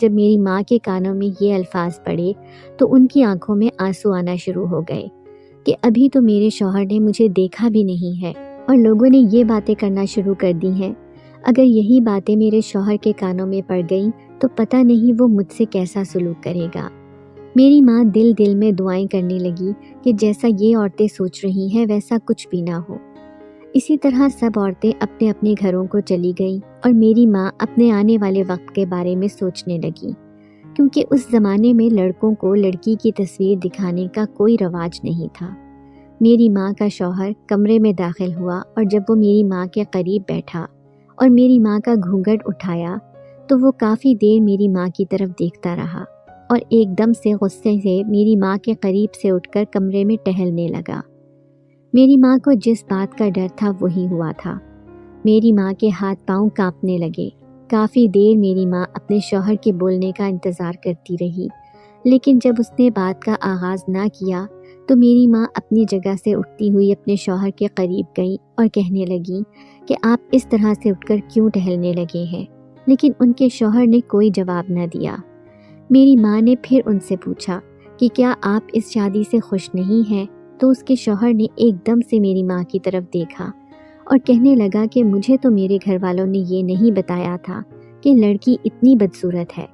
جب میری ماں کے کانوں میں یہ الفاظ پڑے تو ان کی آنکھوں میں آنسو آنا شروع ہو گئے کہ ابھی تو میرے شوہر نے مجھے دیکھا بھی نہیں ہے اور لوگوں نے یہ باتیں کرنا شروع کر دی ہیں۔ اگر یہی باتیں میرے شوہر کے کانوں میں پڑ گئیں تو پتہ نہیں وہ مجھ سے کیسا سلوک کرے گا۔ میری ماں دل دل میں دعائیں کرنے لگی کہ جیسا یہ عورتیں سوچ رہی ہیں ویسا کچھ بھی نہ ہو۔ اسی طرح سب عورتیں اپنے اپنے گھروں کو چلی گئیں اور میری ماں اپنے آنے والے وقت کے بارے میں سوچنے لگی، کیونکہ اس زمانے میں لڑکوں کو لڑکی کی تصویر دکھانے کا کوئی رواج نہیں تھا۔ میری ماں کا شوہر کمرے میں داخل ہوا اور جب وہ میری ماں کے قریب بیٹھا اور میری ماں کا گھونگھٹ اٹھایا تو وہ کافی دیر میری ماں کی طرف دیکھتا رہا اور ایک دم سے غصے سے میری ماں کے قریب سے اٹھ کر کمرے میں ٹہلنے لگا۔ میری ماں کو جس بات کا ڈر تھا وہی ہوا تھا۔ میری ماں کے ہاتھ پاؤں کانپنے لگے۔ کافی دیر میری ماں اپنے شوہر کے بولنے کا انتظار کرتی رہی، لیکن جب اس نے بات کا آغاز نہ کیا تو میری ماں اپنی جگہ سے اٹھتی ہوئی اپنے شوہر کے قریب گئی اور کہنے لگی کہ آپ اس طرح سے اٹھ کر کیوں ٹہلنے لگے ہیں؟ لیکن ان کے شوہر نے کوئی جواب نہ دیا۔ میری ماں نے پھر ان سے پوچھا کہ کیا آپ اس شادی سے خوش نہیں ہیں؟ تو اس کے شوہر نے ایک دم سے میری ماں کی طرف دیکھا اور کہنے لگا کہ مجھے تو میرے گھر والوں نے یہ نہیں بتایا تھا کہ لڑکی اتنی بدصورت ہے۔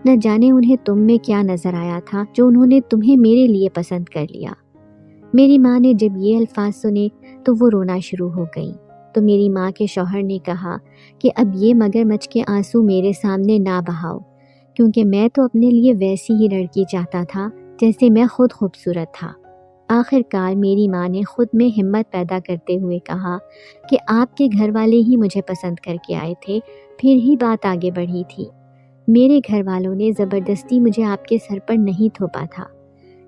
نہ جانے انہیں تم میں کیا نظر آیا تھا جو انہوں نے تمہیں میرے لیے پسند کر لیا۔ میری ماں نے جب یہ الفاظ سنے تو وہ رونا شروع ہو گئی۔ تو میری ماں کے شوہر نے کہا کہ اب یہ مگرمچھ کے آنسو میرے سامنے نہ بہاؤ، کیونکہ میں تو اپنے لیے ویسی ہی لڑکی چاہتا تھا جیسے میں خود خوبصورت تھا۔ آخر کار میری ماں نے خود میں ہمت پیدا کرتے ہوئے کہا کہ آپ کے گھر والے ہی مجھے پسند کر کے آئے تھے، پھر ہی بات آگے بڑھی تھی۔ میرے گھر والوں نے زبردستی مجھے آپ کے سر پر نہیں تھوپا تھا،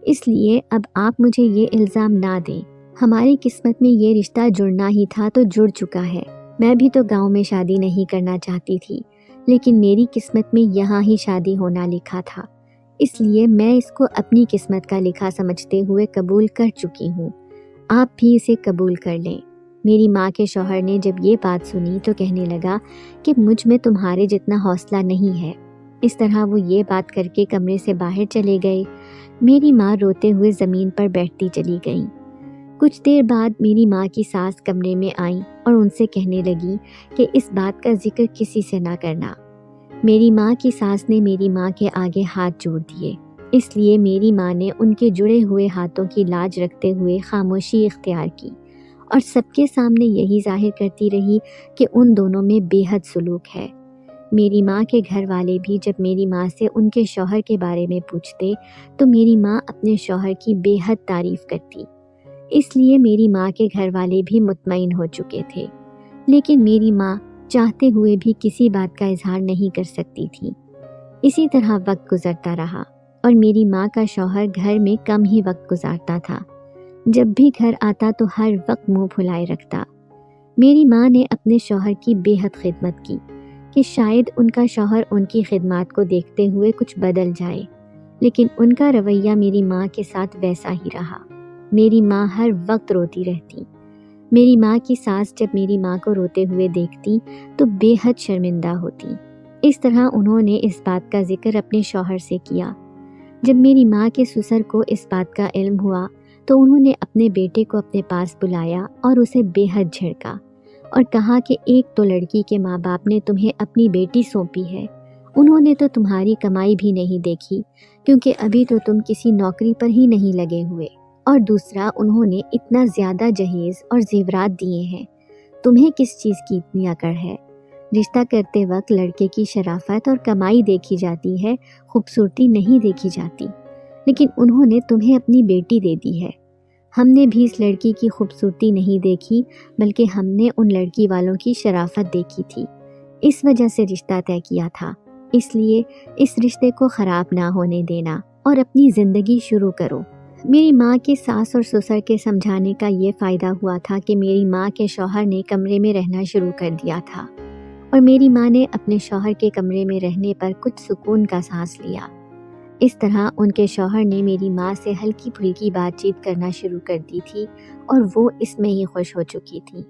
اس لیے اب آپ مجھے یہ الزام نہ دیں۔ ہماری قسمت میں یہ رشتہ جڑنا ہی تھا تو جڑ چکا ہے۔ میں بھی تو گاؤں میں شادی نہیں کرنا چاہتی تھی، لیکن میری قسمت میں یہاں ہی شادی ہونا لکھا تھا، اس لیے میں اس کو اپنی قسمت کا لکھا سمجھتے ہوئے قبول کر چکی ہوں۔ آپ بھی اسے قبول کر لیں۔ میری ماں کے شوہر نے جب یہ بات سنی تو کہنے لگا کہ مجھ میں تمہارے جتنا حوصلہ نہیں ہے۔ اس طرح وہ یہ بات کر کے کمرے سے باہر چلے گئے۔ میری ماں روتے ہوئے زمین پر بیٹھتی چلی گئیں۔ کچھ دیر بعد میری ماں کی ساس کمرے میں آئیں اور ان سے کہنے لگی کہ اس بات کا ذکر کسی سے نہ کرنا۔ میری ماں کی ساس نے میری ماں کے آگے ہاتھ جوڑ دیے، اس لیے میری ماں نے ان کے جڑے ہوئے ہاتھوں کی لاج رکھتے ہوئے خاموشی اختیار کی اور سب کے سامنے یہی ظاہر کرتی رہی کہ ان دونوں میں بے حد سلوک ہے۔ میری ماں کے گھر والے بھی جب میری ماں سے ان کے شوہر کے بارے میں پوچھتے تو میری ماں اپنے شوہر کی بے حد تعریف کرتی، اس لیے میری ماں کے گھر والے بھی مطمئن ہو چکے تھے، لیکن میری ماں چاہتے ہوئے بھی کسی بات کا اظہار نہیں کر سکتی تھی۔ اسی طرح وقت گزرتا رہا اور میری ماں کا شوہر گھر میں کم ہی وقت گزارتا تھا۔ جب بھی گھر آتا تو ہر وقت منہ پھلائے رکھتا۔ میری ماں نے اپنے شوہر کی بے حد خدمت کی کہ شاید ان کا شوہر ان کی خدمات کو دیکھتے ہوئے کچھ بدل جائے، لیکن ان کا رویہ میری ماں کے ساتھ ویسا ہی رہا۔ میری ماں ہر وقت روتی رہتی۔ میری ماں کی ساس جب میری ماں کو روتے ہوئے دیکھتی تو بے حد شرمندہ ہوتی۔ اس طرح انہوں نے اس بات کا ذکر اپنے شوہر سے کیا۔ جب میری ماں کے سسر کو اس بات کا علم ہوا تو انہوں نے اپنے بیٹے کو اپنے پاس بلایا اور اسے بے حد جھڑکا اور کہا کہ ایک تو لڑکی کے ماں باپ نے تمہیں اپنی بیٹی سونپی ہے، انہوں نے تو تمہاری کمائی بھی نہیں دیکھی کیونکہ ابھی تو تم کسی نوکری پر ہی نہیں لگے ہوئے، اور دوسرا انہوں نے اتنا زیادہ جہیز اور زیورات دیے ہیں، تمہیں کس چیز کی اتنی اکڑ ہے؟ رشتہ کرتے وقت لڑکے کی شرافت اور کمائی دیکھی جاتی ہے، خوبصورتی نہیں دیکھی جاتی، لیکن انہوں نے تمہیں اپنی بیٹی دے دی ہے۔ ہم نے بھی اس لڑکی کی خوبصورتی نہیں دیکھی بلکہ ہم نے ان لڑکی والوں کی شرافت دیکھی تھی، اس وجہ سے رشتہ طے کیا تھا، اس لیے اس رشتے کو خراب نہ ہونے دینا اور اپنی زندگی شروع کرو۔ میری ماں کے ساس اور سسر کے سمجھانے کا یہ فائدہ ہوا تھا کہ میری ماں کے شوہر نے کمرے میں رہنا شروع کر دیا تھا اور میری ماں نے اپنے شوہر کے کمرے میں رہنے پر کچھ سکون کا سانس لیا۔ اس طرح ان کے شوہر نے میری ماں سے ہلکی پھلکی بات چیت کرنا شروع کر دی تھی اور وہ اس میں ہی خوش ہو چکی تھی۔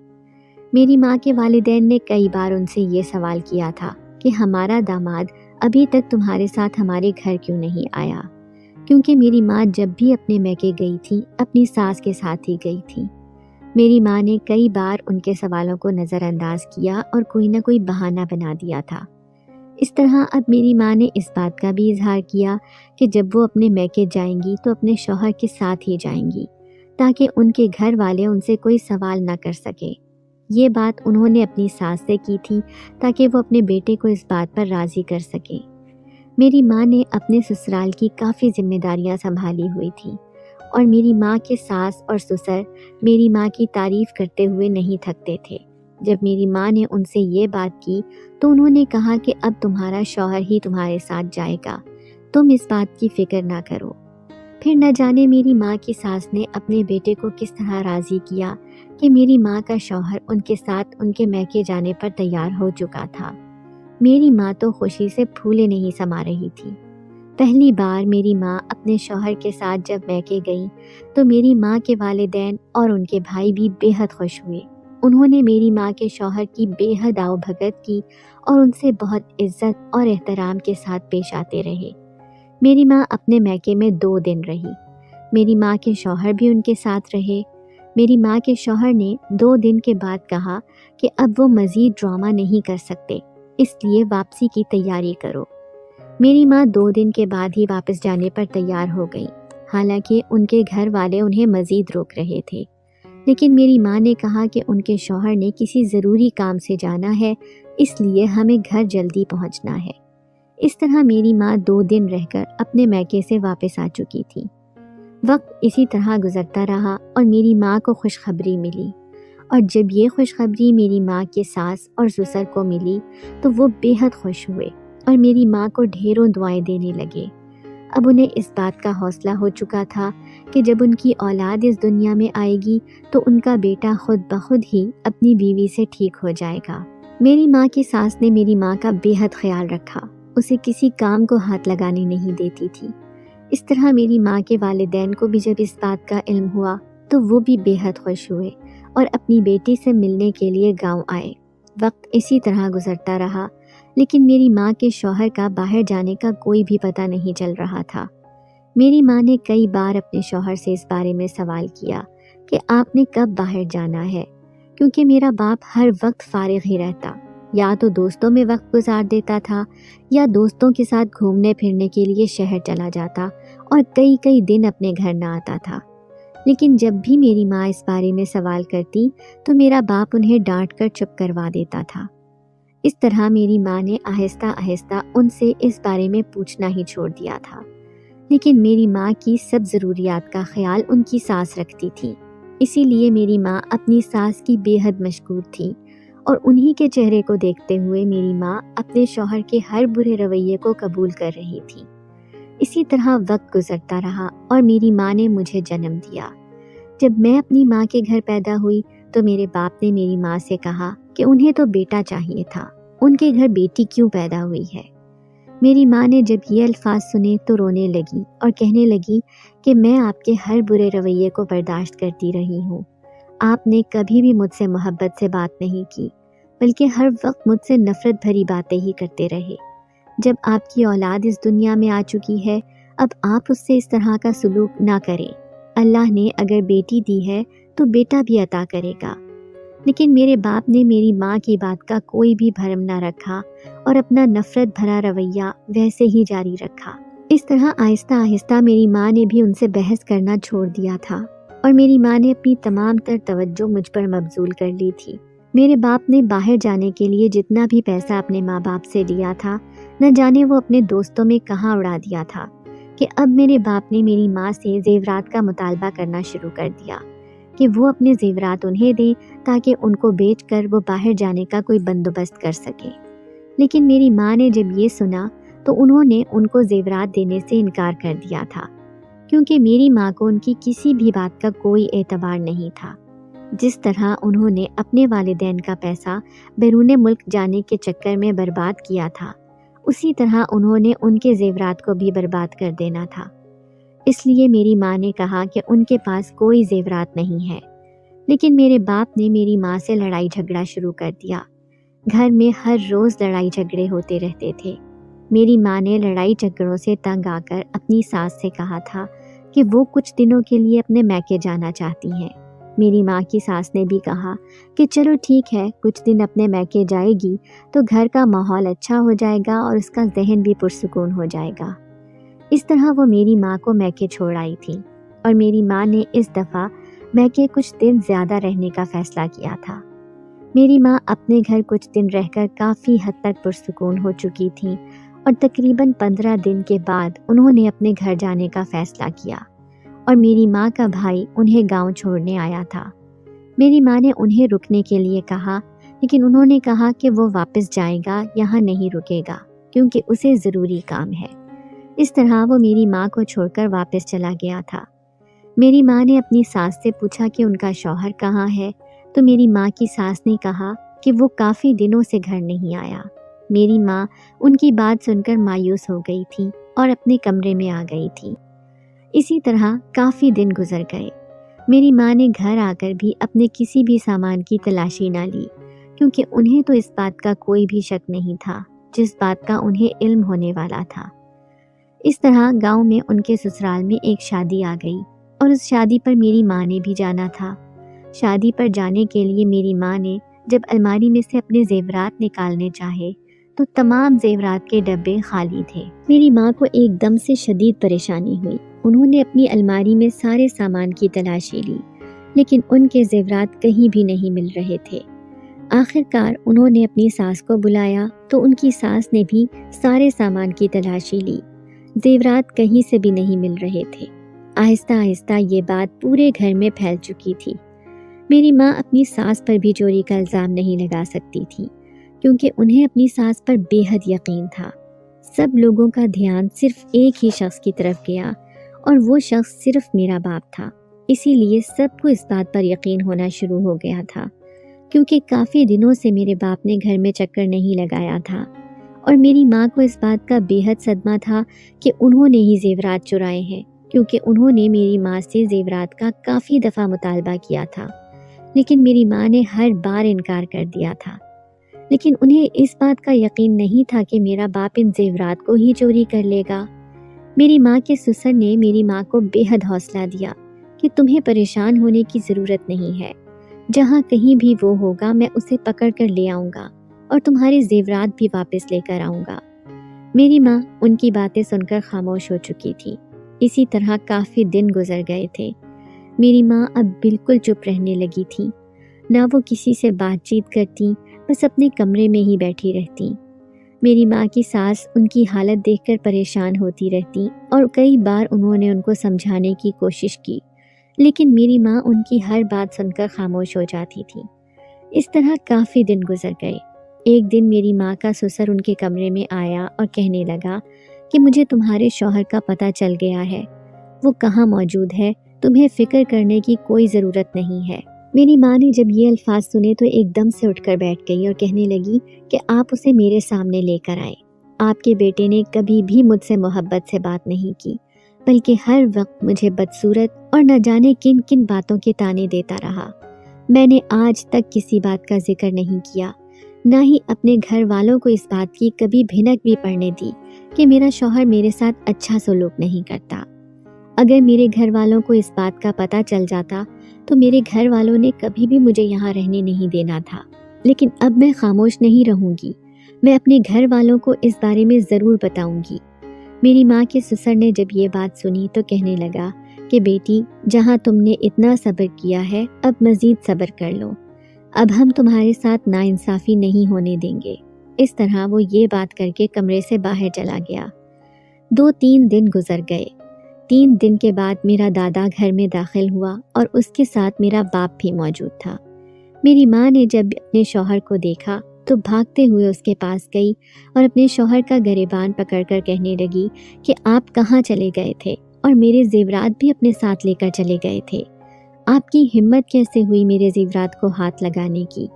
میری ماں کے والدین نے کئی بار ان سے یہ سوال کیا تھا کہ ہمارا داماد ابھی تک تمہارے ساتھ ہمارے گھر کیوں نہیں آیا؟ کیونکہ میری ماں جب بھی اپنے میکے گئی تھی اپنی ساس کے ساتھ ہی گئی تھی۔ میری ماں نے کئی بار ان کے سوالوں کو نظر انداز کیا اور کوئی نہ کوئی بہانہ بنا دیا تھا۔ اس طرح اب میری ماں نے اس بات کا بھی اظہار کیا کہ جب وہ اپنے میکے جائیں گی تو اپنے شوہر کے ساتھ ہی جائیں گی، تاکہ ان کے گھر والے ان سے کوئی سوال نہ کر سکے۔ یہ بات انہوں نے اپنی ساس سے کی تھی تاکہ وہ اپنے بیٹے کو اس بات پر راضی کر سکے۔ میری ماں نے اپنے سسرال کی کافی ذمہ داریاں سنبھالی ہوئی تھیں، اور میری ماں کے ساس اور سسر میری ماں کی تعریف کرتے ہوئے نہیں تھکتے تھے۔ جب میری ماں نے ان سے یہ بات کی تو انہوں نے کہا کہ اب تمہارا شوہر ہی تمہارے ساتھ جائے گا، تم اس بات کی فکر نہ کرو۔ پھر نہ جانے میری ماں کی ساس نے اپنے بیٹے کو کس طرح راضی کیا کہ میری ماں کا شوہر ان کے ساتھ ان کے میکے جانے پر تیار ہو چکا تھا۔ میری ماں تو خوشی سے پھولے نہیں سما رہی تھی۔ پہلی بار میری ماں اپنے شوہر کے ساتھ جب میکے گئی تو میری ماں کے والدین اور ان کے بھائی بھی بے حد خوش ہوئے۔ انہوں نے میری ماں کے شوہر کی بے حد آؤ بھگت کی اور ان سے بہت عزت اور احترام کے ساتھ پیش آتے رہے۔ میری ماں اپنے میکے میں 2 دن رہی۔ میری ماں کے شوہر بھی ان کے ساتھ رہے۔ میری ماں کے شوہر نے 2 دن کے بعد کہا کہ اب وہ مزید ڈرامہ نہیں کر سکتے، اس لیے واپسی کی تیاری کرو۔ میری ماں 2 دن کے بعد ہی واپس جانے پر تیار ہو گئی، حالانکہ ان کے گھر والے انہیں مزید روک رہے تھے، لیکن میری ماں نے کہا کہ ان کے شوہر نے کسی ضروری کام سے جانا ہے، اس لیے ہمیں گھر جلدی پہنچنا ہے۔ اس طرح میری ماں 2 دن رہ کر اپنے میکے سے واپس آ چکی تھی۔ وقت اسی طرح گزرتا رہا اور میری ماں کو خوشخبری ملی، اور جب یہ خوشخبری میری ماں کے ساس اور سسر کو ملی تو وہ بے حد خوش ہوئے اور میری ماں کو ڈھیروں دعائیں دینے لگے۔ اب انہیں اس بات کا حوصلہ ہو چکا تھا کہ جب ان کی اولاد اس دنیا میں آئے گی تو ان کا بیٹا خود بخود ہی اپنی بیوی سے ٹھیک ہو جائے گا۔ میری ماں کی ساس نے میری ماں کا بے حد خیال رکھا، اسے کسی کام کو ہاتھ لگانے نہیں دیتی تھی۔ اس طرح میری ماں کے والدین کو بھی جب اس بات کا علم ہوا تو وہ بھی بے حد خوش ہوئے اور اپنی بیٹی سے ملنے کے لیے گاؤں آئے۔ وقت اسی طرح گزرتا رہا، لیکن میری ماں کے شوہر کا باہر جانے کا کوئی بھی پتہ نہیں چل رہا تھا۔ میری ماں نے کئی بار اپنے شوہر سے اس بارے میں سوال کیا کہ آپ نے کب باہر جانا ہے، کیونکہ میرا باپ ہر وقت فارغ ہی رہتا، یا تو دوستوں میں وقت گزار دیتا تھا یا دوستوں کے ساتھ گھومنے پھرنے کے لیے شہر چلا جاتا اور کئی دن اپنے گھر نہ آتا تھا۔ لیکن جب بھی میری ماں اس بارے میں سوال کرتی تو میرا باپ انہیں ڈانٹ کر چپ کروا دیتا تھا۔ اس طرح میری ماں نے آہستہ آہستہ ان سے اس بارے میں پوچھنا ہی چھوڑ دیا تھا، لیکن میری ماں کی سب ضروریات کا خیال ان کی ساس رکھتی تھی، اسی لیے میری ماں اپنی ساس کی بے حد مشکور تھی، اور انہی کے چہرے کو دیکھتے ہوئے میری ماں اپنے شوہر کے ہر برے رویے کو قبول کر رہی تھی۔ اسی طرح وقت گزرتا رہا اور میری ماں نے مجھے جنم دیا۔ جب میں اپنی ماں کے گھر پیدا ہوئی تو میرے باپ نے میری ماں سے کہا کہ انہیں تو بیٹا چاہیے تھا، ان کے گھر بیٹی کیوں پیدا ہوئی ہے۔ میری ماں نے جب یہ الفاظ سنے تو رونے لگی اور کہنے لگی کہ میں آپ کے ہر برے رویے کو برداشت کرتی رہی ہوں، آپ نے کبھی بھی مجھ سے محبت سے بات نہیں کی، بلکہ ہر وقت مجھ سے نفرت بھری باتیں ہی کرتے رہے۔ جب آپ کی اولاد اس دنیا میں آ چکی ہے، اب آپ اس سے اس طرح کا سلوک نہ کریں۔ اللہ نے اگر بیٹی دی ہے تو بیٹا بھی عطا کرے گا۔ لیکن میرے باپ نے میری ماں کی بات کا کوئی بھی بھرم نہ رکھا اور اپنا نفرت بھرا رویہ ویسے ہی جاری رکھا۔ اس طرح آہستہ آہستہ میری ماں نے بھی ان سے بحث کرنا چھوڑ دیا تھا، اور میری ماں نے اپنی تمام تر توجہ مجھ پر مبذول کر لی تھی۔ میرے باپ نے باہر جانے کے لیے جتنا بھی پیسہ اپنے ماں باپ سے لیا تھا، نہ جانے وہ اپنے دوستوں میں کہاں اڑا دیا تھا، کہ اب میرے باپ نے میری ماں سے زیورات کا مطالبہ کرنا شروع کر دیا کہ وہ اپنے زیورات انہیں دیں تاکہ ان کو بیچ کر وہ باہر جانے کا کوئی بندوبست کر سکے۔ لیکن میری ماں نے جب یہ سنا تو انہوں نے ان کو زیورات دینے سے انکار کر دیا تھا، کیونکہ میری ماں کو ان کی کسی بھی بات کا کوئی اعتبار نہیں تھا۔ جس طرح انہوں نے اپنے والدین کا پیسہ بیرون ملک جانے کے چکر میں برباد کیا تھا، اسی طرح انہوں نے ان کے زیورات کو بھی برباد کر دینا تھا۔ اس لیے میری ماں نے کہا کہ ان کے پاس کوئی زیورات نہیں ہے۔ لیکن میرے باپ نے میری ماں سے لڑائی جھگڑا شروع کر دیا۔ گھر میں ہر روز لڑائی جھگڑے ہوتے رہتے تھے۔ میری ماں نے لڑائی جھگڑوں سے تنگ آ کر اپنی ساس سے کہا تھا کہ وہ کچھ دنوں کے لیے اپنے میکے جانا چاہتی ہیں۔ میری ماں کی ساس نے بھی کہا کہ چلو ٹھیک ہے، کچھ دن اپنے میکے جائے گی تو گھر کا ماحول اچھا ہو جائے گا اور اس کا ذہن بھی پرسکون ہو جائے گا۔ اس طرح وہ میری ماں کو میکے چھوڑ آئی تھی اور میری ماں نے اس دفعہ میکے کچھ دن زیادہ رہنے کا فیصلہ کیا تھا۔ میری ماں اپنے گھر کچھ دن رہ کر کافی حد تک پرسکون ہو چکی تھیں اور تقریباً 15 دن کے بعد انہوں نے اپنے گھر جانے کا فیصلہ کیا اور میری ماں کا بھائی انہیں گاؤں چھوڑنے آیا تھا۔ میری ماں نے انہیں رکنے کے لیے کہا، لیکن انہوں نے کہا کہ وہ واپس جائے گا، یہاں نہیں رکے گا کیونکہ اسے ضروری کام ہے۔ اس طرح وہ میری ماں کو چھوڑ کر واپس چلا گیا تھا۔ میری ماں نے اپنی ساس سے پوچھا کہ ان کا شوہر کہاں ہے، تو میری ماں کی ساس نے کہا کہ وہ کافی دنوں سے گھر نہیں آیا۔ میری ماں ان کی بات سن کر مایوس ہو گئی تھی اور اپنے کمرے میں آ گئی تھی۔ اسی طرح کافی دن گزر گئے۔ میری ماں نے گھر آ کر بھی اپنے کسی بھی سامان کی تلاشی نہ لی، کیونکہ انہیں تو اس بات کا کوئی بھی شک نہیں تھا جس بات کا انہیں علم ہونے والا تھا۔ اس طرح گاؤں میں ان کے سسرال میں ایک شادی آ گئی اور اس شادی پر میری ماں نے بھی جانا تھا۔ شادی پر جانے کے لیے میری ماں نے جب الماری میں سے اپنے زیورات نکالنے چاہے تو تمام زیورات کے ڈبے خالی تھے۔ میری ماں کو ایک دم سے شدید پریشانی ہوئی۔ انہوں نے اپنی الماری میں سارے سامان کی تلاشی لی، لیکن ان کے زیورات کہیں بھی نہیں مل رہے تھے۔ آخر کار انہوں نے اپنی ساس کو بلایا تو ان کی ساس نے بھی سارے سامان کی تلاشی لی، زیورات کہیں سے بھی نہیں مل رہے تھے۔ آہستہ آہستہ یہ بات پورے گھر میں پھیل چکی تھی۔ میری ماں اپنی ساس پر بھی چوری کا الزام نہیں لگا سکتی تھی، کیونکہ انہیں اپنی ساس پر بے حد یقین تھا۔ سب لوگوں کا دھیان صرف ایک ہی شخص کی طرف گیا اور وہ شخص صرف میرا باپ تھا۔ اسی لیے سب کو اس بات پر یقین ہونا شروع ہو گیا تھا، کیونکہ کافی دنوں سے میرے باپ نے گھر میں چکر نہیں لگایا تھا اور میری ماں کو اس بات کا بے حد صدمہ تھا کہ انہوں نے ہی زیورات چرائے ہیں، کیونکہ انہوں نے میری ماں سے زیورات کا کافی دفعہ مطالبہ کیا تھا، لیکن میری ماں نے ہر بار انکار کر دیا تھا۔ لیکن انہیں اس بات کا یقین نہیں تھا کہ میرا باپ ان زیورات کو ہی چوری کر لے گا۔ میری ماں کے سسر نے میری ماں کو بے حد حوصلہ دیا کہ تمہیں پریشان ہونے کی ضرورت نہیں ہے، جہاں کہیں بھی وہ ہوگا میں اسے پکڑ کر لے آؤں گا اور تمہارے زیورات بھی واپس لے کر آؤں گا۔ میری ماں ان کی باتیں سن کر خاموش ہو چکی تھی۔ اسی طرح کافی دن گزر گئے تھے۔ میری ماں اب بالکل چپ رہنے لگی تھی، نہ وہ کسی سے بات چیت کرتی، بس اپنے کمرے میں ہی بیٹھی رہتی۔ میری ماں کی ساس ان کی حالت دیکھ کر پریشان ہوتی رہتی اور کئی بار انہوں نے ان کو سمجھانے کی کوشش کی، لیکن میری ماں ان کی ہر بات سن کر خاموش ہو جاتی تھی۔ اس طرح کافی دن گزر گئے۔ ایک دن میری ماں کا سسر ان کے کمرے میں آیا اور کہنے لگا کہ مجھے تمہارے شوہر کا پتہ چل گیا ہے، وہ کہاں موجود ہے، تمہیں فکر کرنے کی کوئی ضرورت نہیں ہے۔ میری ماں نے جب یہ الفاظ سنے تو ایک دم سے اٹھ کر بیٹھ گئی اور کہنے لگی کہ آپ اسے میرے سامنے لے کر آئے۔ آپ کے بیٹے نے کبھی بھی مجھ سے محبت سے بات نہیں کی، بلکہ ہر وقت مجھے بدصورت اور نہ جانے کن کن باتوں کے تانے دیتا رہا۔ میں نے آج تک کسی بات کا ذکر نہیں کیا، نہ ہی اپنے گھر والوں کو اس بات کی کبھی بھنک بھی پڑنے دی کہ میرا شوہر میرے ساتھ اچھا سلوک نہیں کرتا۔ اگر میرے گھر والوں کو اس بات کا پتہ چل جاتا تو میرے گھر والوں نے کبھی بھی مجھے یہاں رہنے نہیں دینا تھا، لیکن اب میں خاموش نہیں رہوں گی، میں اپنے گھر والوں کو اس بارے میں ضرور بتاؤں گی۔ میری ماں کے سسر نے جب یہ بات سنی تو کہنے لگا کہ بیٹی، جہاں تم نے اتنا صبر کیا ہے اب مزید صبر کر لو، اب ہم تمہارے ساتھ ناانصافی نہیں ہونے دیں گے۔ اس طرح وہ یہ بات کر کے کمرے سے باہر چلا گیا۔ 2-3 دن گزر گئے۔ 3 دن کے بعد میرا دادا گھر میں داخل ہوا اور اس کے ساتھ میرا باپ بھی موجود تھا۔ میری ماں نے جب اپنے شوہر کو دیکھا تو بھاگتے ہوئے اس کے پاس گئی اور اپنے شوہر کا گریبان پکڑ کر کہنے لگی کہ آپ کہاں چلے گئے تھے اور میرے زیورات بھی اپنے ساتھ لے کر چلے گئے تھے، آپ کی ہمت کیسے ہوئی میرے زیورات کو ہاتھ لگانے کی؟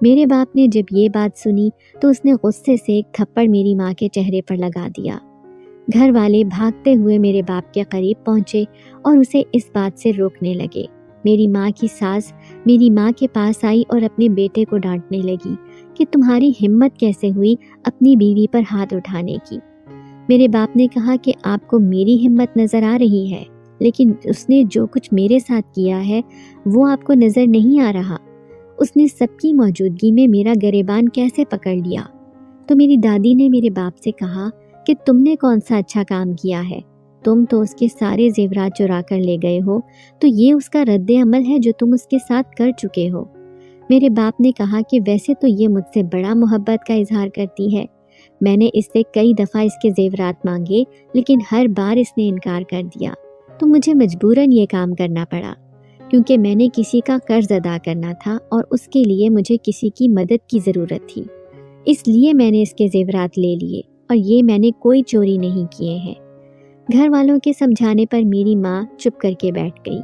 میرے باپ نے جب یہ بات سنی تو اس نے غصے سے ایک تھپڑ میری ماں کے چہرے پر لگا دیا۔ گھر والے بھاگتے ہوئے میرے باپ کے قریب پہنچے اور اسے اس بات سے روکنے لگے۔ میری ماں کی ساس میری ماں کے پاس آئی اور اپنے بیٹے کو ڈانٹنے لگی کہ کہ تمہاری ہمت کیسے ہوئی اپنی بیوی پر ہاتھ اٹھانے کی۔ میرے باپ نے کہا کہ آپ کو میری ہمت نظر آ رہی ہے، لیکن اس نے جو کچھ میرے ساتھ کیا ہے وہ آپ کو نظر نہیں آ رہا۔ اس نے سب کی موجودگی میں میرا گریبان کیسے پکڑ لیا؟ تو میری دادی نے میرے باپ سے کہا کہ تم نے کون سا اچھا کام کیا ہے؟ تم تو اس کے سارے زیورات چرا کر لے گئے ہو، تو یہ اس کا رد عمل ہے جو تم اس کے ساتھ کر چکے ہو۔ میرے باپ نے کہا کہ ویسے تو یہ مجھ سے بڑا محبت کا اظہار کرتی ہے۔ میں نے اس سے کئی دفعہ اس کے زیورات مانگے، لیکن ہر بار اس نے انکار کر دیا، تو مجھے مجبوراً یہ کام کرنا پڑا، کیونکہ میں نے کسی کا قرض ادا کرنا تھا اور اس کے لیے مجھے کسی کی مدد کی ضرورت تھی۔ اس لیے میں نے اس کے زیورات لے لیے، اور یہ میں نے کوئی چوری نہیں کیے ہیں۔ گھر والوں کے سمجھانے پر میری ماں چپ کر کے بیٹھ گئی۔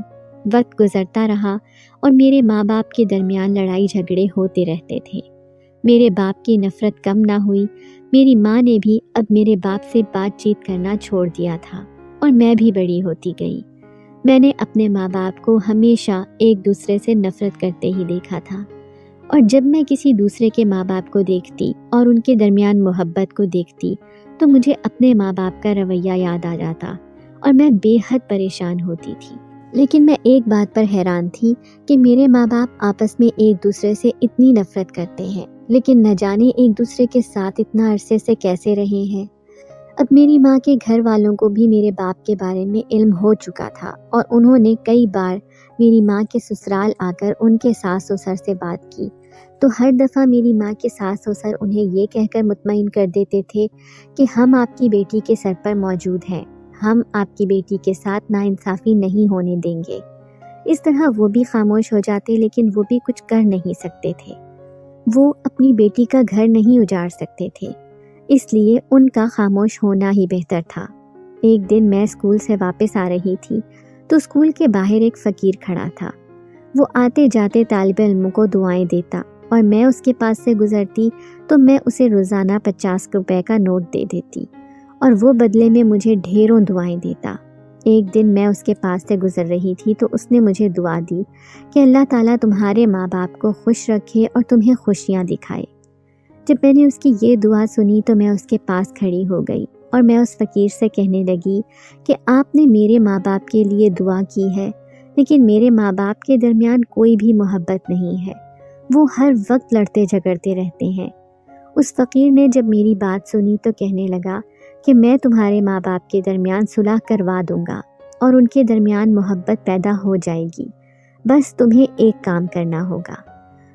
وقت گزرتا رہا اور میرے ماں باپ کے درمیان لڑائی جھگڑے ہوتے رہتے تھے۔ میرے باپ کی نفرت کم نہ ہوئی۔ میری ماں نے بھی اب میرے باپ سے بات چیت کرنا چھوڑ دیا تھا، اور میں بھی بڑی ہوتی گئی۔ میں نے اپنے ماں باپ کو ہمیشہ ایک دوسرے سے نفرت کرتے ہی دیکھا تھا، اور جب میں کسی دوسرے کے ماں باپ کو دیکھتی اور ان کے درمیان محبت کو دیکھتی تو مجھے اپنے ماں باپ کا رویہ یاد آ جاتا اور میں بے حد پریشان ہوتی تھی۔ لیکن میں ایک بات پر حیران تھی کہ میرے ماں باپ آپس میں ایک دوسرے سے اتنی نفرت کرتے ہیں، لیکن نہ جانے ایک دوسرے کے ساتھ اتنا عرصے سے کیسے رہے ہیں۔ اب میری ماں کے گھر والوں کو بھی میرے باپ کے بارے میں علم ہو چکا تھا، اور انہوں نے کئی بار میری ماں کے سسرال آ کر ان کے ساس سسر سے بات کی، تو ہر دفعہ میری ماں کے ساس سسر انہیں یہ کہہ کر مطمئن کر دیتے تھے کہ ہم آپ کی بیٹی کے سر پر موجود ہیں، ہم آپ کی بیٹی کے ساتھ ناانصافی نہیں ہونے دیں گے۔ اس طرح وہ بھی خاموش ہو جاتے، لیکن وہ بھی کچھ کر نہیں سکتے تھے۔ وہ اپنی بیٹی کا گھر نہیں اجاڑ سکتے تھے، اس لیے ان کا خاموش ہونا ہی بہتر تھا۔ ایک دن میں اسکول سے واپس آ رہی تھی تو اسکول کے باہر ایک فقیر کھڑا تھا۔ وہ آتے جاتے طالب علموں کو دعائیں دیتا، اور میں اس کے پاس سے گزرتی تو میں اسے روزانہ 50 روپے کا نوٹ دے دیتی، اور وہ بدلے میں مجھے ڈھیروں دعائیں دیتا۔ ایک دن میں اس کے پاس سے گزر رہی تھی تو اس نے مجھے دعا دی کہ اللہ تعالیٰ تمہارے ماں باپ کو خوش رکھے اور تمہیں خوشیاں دکھائے۔ جب میں نے اس کی یہ دعا سنی تو میں اس کے پاس کھڑی ہو گئی، اور میں اس فقیر سے کہنے لگی کہ آپ نے میرے ماں باپ کے لیے دعا کی ہے، لیکن میرے ماں باپ کے درمیان کوئی بھی محبت نہیں ہے، وہ ہر وقت لڑتے جھگڑتے رہتے ہیں۔ اس فقیر نے جب میری بات سنی تو کہنے لگا کہ میں تمہارے ماں باپ کے درمیان صلح کروا دوں گا، اور ان کے درمیان محبت پیدا ہو جائے گی، بس تمہیں ایک کام کرنا ہوگا۔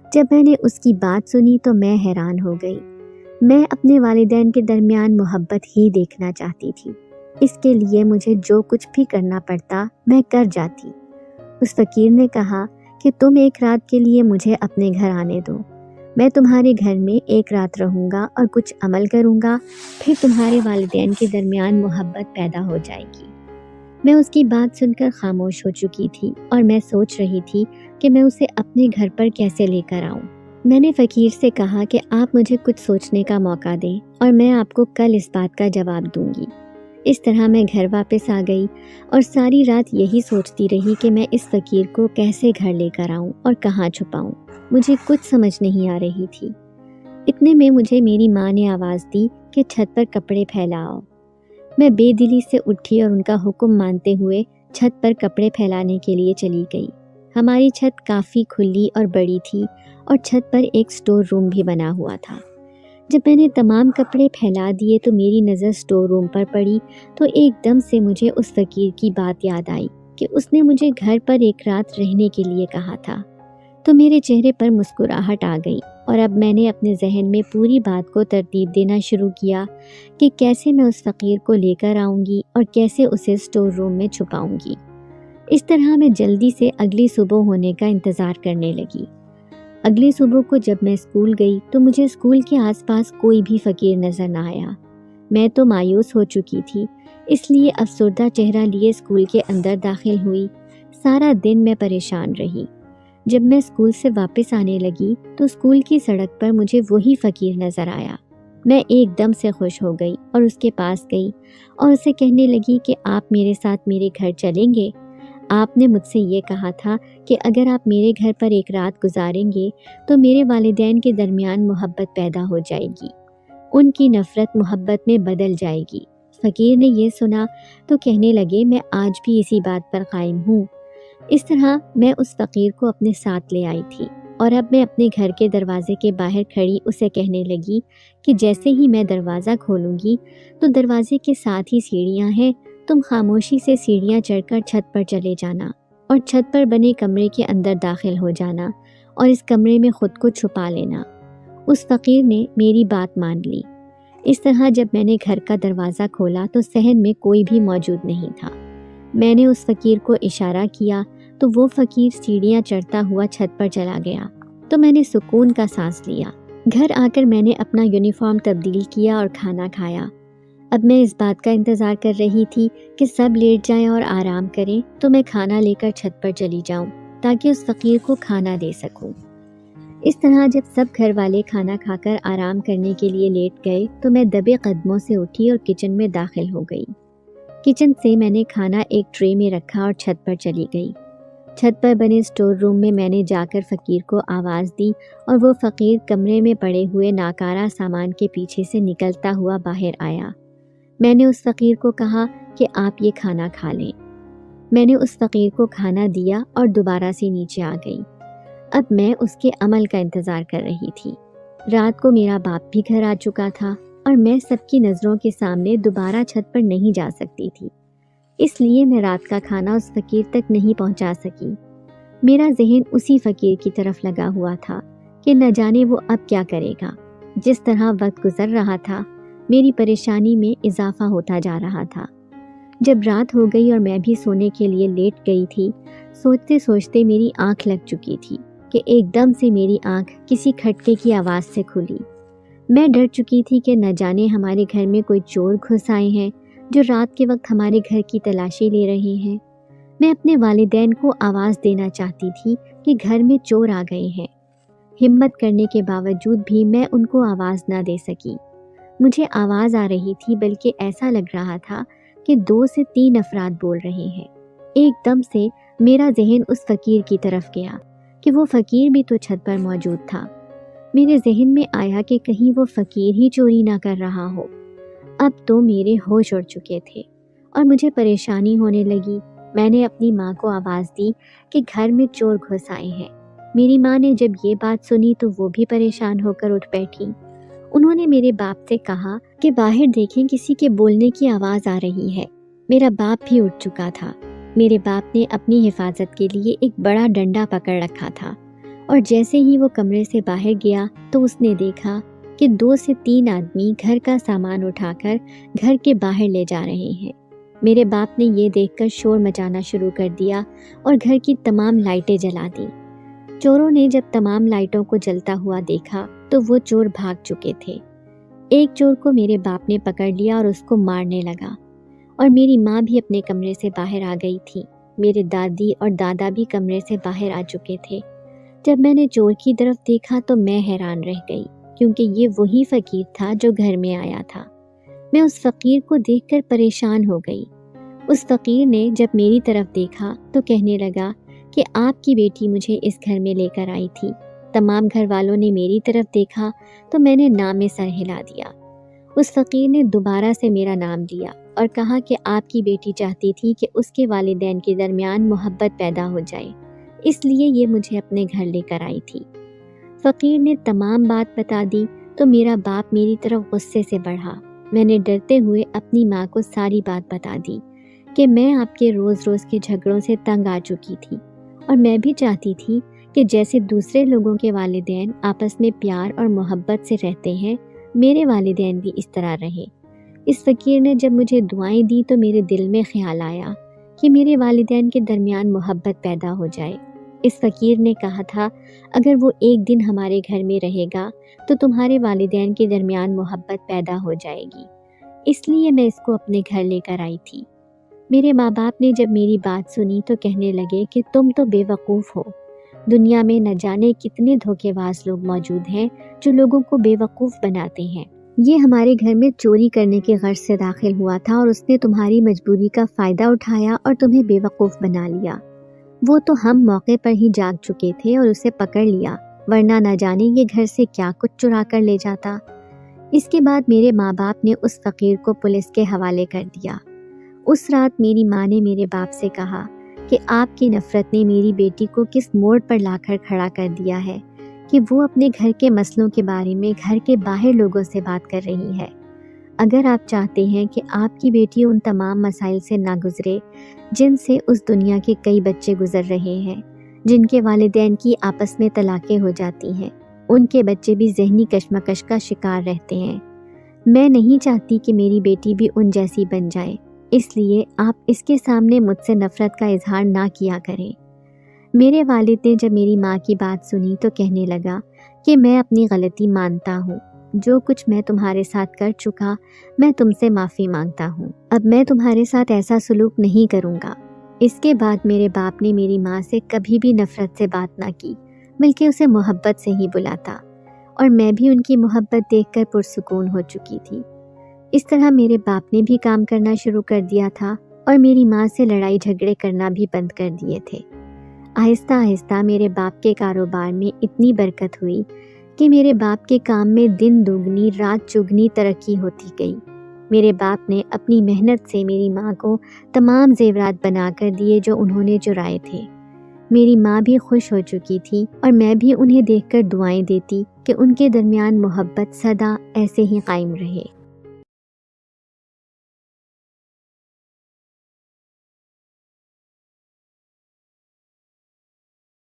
جب میں نے اس کی بات سنی تو میں حیران ہو گئی۔ میں اپنے والدین کے درمیان محبت ہی دیکھنا چاہتی تھی، اس کے لیے مجھے جو کچھ بھی کرنا پڑتا میں کر جاتی۔ اس فقیر نے کہا کہ تم ایک رات کے لیے مجھے اپنے گھر آنے دو، میں تمہارے گھر میں ایک رات رہوں گا اور کچھ عمل کروں گا، پھر تمہارے والدین کے درمیان محبت پیدا ہو جائے گی۔ میں اس کی بات سن کر خاموش ہو چکی تھی، اور میں سوچ رہی تھی کہ میں اسے اپنے گھر پر کیسے لے کر آؤں۔ میں نے فقیر سے کہا کہ آپ مجھے کچھ سوچنے کا موقع دیں، اور میں آپ کو کل اس بات کا جواب دوں گی۔ اس طرح میں گھر واپس آ گئی اور ساری رات یہی سوچتی رہی کہ میں اس فقیر کو کیسے گھر لے کر آؤں اور کہاں چھپاؤں۔ مجھے کچھ سمجھ نہیں آ رہی تھی۔ اتنے میں مجھے میری ماں نے آواز دی کہ چھت پر کپڑے پھیلاؤ۔ میں بے دلی سے اٹھی اور ان کا حکم مانتے ہوئے چھت پر کپڑے پھیلانے کے لیے چلی گئی۔ ہماری چھت کافی کھلی اور بڑی تھی، اور چھت پر ایک اسٹور روم بھی بنا ہوا تھا۔ جب میں نے تمام کپڑے پھیلا دیے تو میری نظر اسٹور روم پر پڑی تو ایک دم سے مجھے اس فقیر کی بات یاد آئی کہ اس نے مجھے گھر پر ایک رات رہنے کے لیے کہا تھا۔ تو میرے چہرے پر مسکراہٹ آ گئی، اور اب میں نے اپنے ذہن میں پوری بات کو ترتیب دینا شروع کیا کہ کیسے میں اس فقیر کو لے کر آؤں گی اور کیسے اسے اسٹور روم میں چھپاؤں گی۔ اس طرح میں جلدی سے اگلی صبح ہونے کا انتظار کرنے لگی۔ اگلی صبح کو جب میں اسکول گئی تو مجھے اسکول کے آس پاس کوئی بھی فقیر نظر نہ آیا۔ میں تو مایوس ہو چکی تھی، اس لیے افسردہ چہرہ لیے اسکول کے اندر داخل ہوئی۔ سارا دن میں پریشان رہی۔ جب میں اسکول سے واپس آنے لگی تو اسکول کی سڑک پر مجھے وہی فقیر نظر آیا۔ میں ایک دم سے خوش ہو گئی اور اس کے پاس گئی اور اسے کہنے لگی کہ آپ میرے ساتھ میرے گھر چلیں گے؟ آپ نے مجھ سے یہ کہا تھا کہ اگر آپ میرے گھر پر ایک رات گزاریں گے تو میرے والدین کے درمیان محبت پیدا ہو جائے گی، ان کی نفرت محبت میں بدل جائے گی۔ فقیر نے یہ سنا تو کہنے لگے میں آج بھی اسی بات پر قائم ہوں۔ اس طرح میں اس فقیر کو اپنے ساتھ لے آئی تھی اور اب میں اپنے گھر کے دروازے کے باہر کھڑی اسے کہنے لگی کہ جیسے ہی میں دروازہ کھولوں گی تو دروازے کے ساتھ ہی سیڑھیاں ہیں، تم خاموشی سے سیڑھیاں چڑھ کر چھت پر چلے جانا اور چھت پر بنے کمرے کے اندر داخل ہو جانا اور اس کمرے میں خود کو چھپا لینا۔ اس فقیر نے میری بات مان لی۔ اس طرح جب میں نے گھر کا دروازہ کھولا تو صحن میں کوئی بھی موجود نہیں تھا۔ میں نے اس فقیر کو اشارہ کیا تو وہ فقیر سیڑھیاں چڑھتا ہوا چھت پر چلا گیا تو میں نے سکون کا سانس لیا۔ گھر آ کر میں نے اپنا یونیفارم تبدیل کیا اور کھانا کھایا۔ اب میں اس بات کا انتظار کر رہی تھی کہ سب لیٹ جائیں اور آرام کریں تو میں کھانا لے کر چھت پر چلی جاؤں تاکہ اس فقیر کو کھانا دے سکوں۔ اس طرح جب سب گھر والے کھانا کھا کر آرام کرنے کے لیے لیٹ گئے تو میں دبے قدموں سے اٹھی اور کچن میں داخل ہو گئی۔ کچن سے میں نے کھانا ایک ٹرے میں رکھا اور چھت پر چلی گئی۔ چھت پر بنے اسٹور روم میں نے جا کر فقیر کو آواز دی اور وہ فقیر کمرے میں پڑے ہوئے ناکارہ سامان کے پیچھے سے نکلتا ہوا باہر آیا۔ میں نے اس فقیر کو کہا کہ آپ یہ کھانا کھا لیں۔ میں نے اس فقیر کو کھانا دیا اور دوبارہ سے نیچے آ گئی۔ اب میں اس کے عمل کا انتظار کر رہی تھی۔ رات کو میرا باپ بھی گھر آ چکا تھا اور میں سب کی نظروں کے سامنے دوبارہ چھت پر نہیں جا سکتی تھی، اس لیے میں رات کا کھانا اس فقیر تک نہیں پہنچا سکی۔ میرا ذہن اسی فقیر کی طرف لگا ہوا تھا کہ نہ جانے وہ اب کیا کرے گا۔ جس طرح وقت گزر رہا تھا میری پریشانی میں اضافہ ہوتا جا رہا تھا۔ جب رات ہو گئی اور میں بھی سونے کے لیے لیٹ گئی تھی، سوچتے سوچتے میری آنکھ لگ چکی تھی کہ ایک دم سے میری آنکھ کسی کھٹکے کی آواز سے کھلی۔ میں ڈر چکی تھی کہ نہ جانے ہمارے گھر میں کوئی چور گھس آئے ہیں جو رات کے وقت ہمارے گھر کی تلاشی لے رہے ہیں۔ میں اپنے والدین کو آواز دینا چاہتی تھی کہ گھر میں چور آ گئے ہیں۔ ہمت کرنے کے باوجود بھی میں ان کو آواز نہ دے سکی۔ مجھے آواز آ رہی تھی بلکہ ایسا لگ رہا تھا کہ 2 سے 3 افراد بول رہے ہیں۔ ایک دم سے میرا ذہن اس فقیر کی طرف گیا کہ وہ فقیر بھی تو چھت پر موجود تھا۔ میرے ذہن میں آیا کہ کہیں وہ فقیر ہی چوری نہ کر رہا ہو۔ اب تو میرے ہوش اڑ چکے تھے اور مجھے پریشانی ہونے لگی۔ میں نے اپنی ماں کو آواز دی کہ گھر میں چور گھس آئے ہیں۔ میری ماں نے جب یہ بات سنی تو وہ بھی پریشان ہو کر اٹھ بیٹھی۔ انہوں نے میرے باپ سے کہا کہ باہر دیکھیں کسی کے بولنے کی آواز آ رہی ہے۔ میرا باپ بھی اٹھ چکا تھا۔ میرے باپ نے اپنی حفاظت کے لیے ایک بڑا ڈنڈا پکڑ رکھا تھا اور جیسے ہی وہ کمرے سے باہر گیا تو اس نے دیکھا کہ 2 سے 3 آدمی گھر کا سامان اٹھا کر گھر کے باہر لے جا رہے ہیں۔ میرے باپ نے یہ دیکھ کر شور مچانا شروع کر دیا اور گھر کی تمام لائٹیں جلا دیں۔ چوروں نے جب تمام لائٹوں کو جلتا ہوا دیکھا تو وہ چور بھاگ چکے تھے۔ ایک چور کو میرے باپ نے پکڑ لیا اور اس کو مارنے لگا اور میری ماں بھی اپنے کمرے سے باہر آ گئی تھی۔ میرے دادی اور دادا بھی کمرے سے باہر آ چکے تھے۔ جب میں نے چور کی طرف دیکھا تو میں حیران رہ گئی کیونکہ یہ وہی فقیر تھا جو گھر میں آیا تھا۔ میں اس فقیر کو دیکھ کر پریشان ہو گئی۔ اس فقیر نے جب میری طرف دیکھا تو کہنے لگا کہ آپ کی بیٹی مجھے اس گھر میں لے کر آئی تھی۔ تمام گھر والوں نے میری طرف دیکھا تو میں نے نام میں سر ہلا دیا۔ اس فقیر نے دوبارہ سے میرا نام لیا اور کہا کہ آپ کی بیٹی چاہتی تھی کہ اس کے والدین کے درمیان محبت پیدا ہو جائے، اس لیے یہ مجھے اپنے گھر لے کر آئی تھی۔ فقیر نے تمام بات بتا دی تو میرا باپ میری طرف غصے سے بڑھا۔ میں نے ڈرتے ہوئے اپنی ماں کو ساری بات بتا دی کہ میں آپ کے روز روز کے جھگڑوں سے تنگ آ چکی تھی اور میں بھی چاہتی تھی کہ جیسے دوسرے لوگوں کے والدین آپس میں پیار اور محبت سے رہتے ہیں، میرے والدین بھی اس طرح رہیں۔ اس فقیر نے جب مجھے دعائیں دی تو میرے دل میں خیال آیا کہ میرے والدین کے درمیان محبت پیدا ہو جائے۔ اس فقیر نے کہا تھا اگر وہ ایک دن ہمارے گھر میں رہے گا تو تمہارے والدین کے درمیان محبت پیدا ہو جائے گی، اس لیے میں اس کو اپنے گھر لے کر آئی تھی۔ میرے ماں باپ نے جب میری بات سنی تو کہنے لگے کہ تم تو بے وقوف ہو، دنیا میں نہ جانے کتنے دھوکے باز لوگ موجود ہیں جو لوگوں کو بے وقوف بناتے ہیں، یہ ہمارے گھر میں چوری کرنے کے غرض سے داخل ہوا تھا اور اس نے تمہاری مجبوری کا فائدہ اٹھایا اور تمہیں بے وقوف بنا لیا۔ وہ تو ہم موقع پر ہی جاگ چکے تھے اور اسے پکڑ لیا، ورنہ نہ جانے یہ گھر سے کیا کچھ چرا کر لے جاتا۔ اس کے بعد میرے ماں باپ نے اس فقیر کو پولیس کے حوالے کر دیا۔ اس رات میری ماں نے میرے باپ سے کہا کہ آپ کی نفرت نے میری بیٹی کو کس موڑ پر لا کر کھڑا کر دیا ہے کہ وہ اپنے گھر کے مسئلوں کے بارے میں گھر کے باہر لوگوں سے بات کر رہی ہے۔ اگر آپ چاہتے ہیں کہ آپ کی بیٹی ان تمام مسائل سے نہ گزرے جن سے اس دنیا کے کئی بچے گزر رہے ہیں، جن کے والدین کی آپس میں طلاقیں ہو جاتی ہیں، ان کے بچے بھی ذہنی کشمکش کا شکار رہتے ہیں، میں نہیں چاہتی کہ میری بیٹی بھی ان جیسی بن جائے، اس لیے آپ اس کے سامنے مجھ سے نفرت کا اظہار نہ کیا کریں۔ میرے والد نے جب میری ماں کی بات سنی تو کہنے لگا کہ میں اپنی غلطی مانتا ہوں، جو کچھ میں تمہارے ساتھ کر چکا میں تم سے معافی مانگتا ہوں، اب میں تمہارے ساتھ ایسا سلوک نہیں کروں گا۔ اس کے بعد میرے باپ نے میری ماں سے کبھی بھی نفرت سے بات نہ کی، بلکہ اسے محبت سے ہی بلاتا، اور میں بھی ان کی محبت دیکھ کر پرسکون ہو چکی تھی۔ اس طرح میرے باپ نے بھی کام کرنا شروع کر دیا تھا اور میری ماں سے لڑائی جھگڑے کرنا بھی بند کر دیے تھے۔ آہستہ آہستہ میرے باپ کے کاروبار میں اتنی برکت ہوئی کہ میرے باپ کے کام میں دن دوگنی رات چگنی ترقی ہوتی گئی۔ میرے باپ نے اپنی محنت سے میری ماں کو تمام زیورات بنا کر دیے جو انہوں نے چرائے تھے۔ میری ماں بھی خوش ہو چکی تھی اور میں بھی انہیں دیکھ کر دعائیں دیتی کہ ان کے درمیان محبت سدا ایسے ہی قائم رہے۔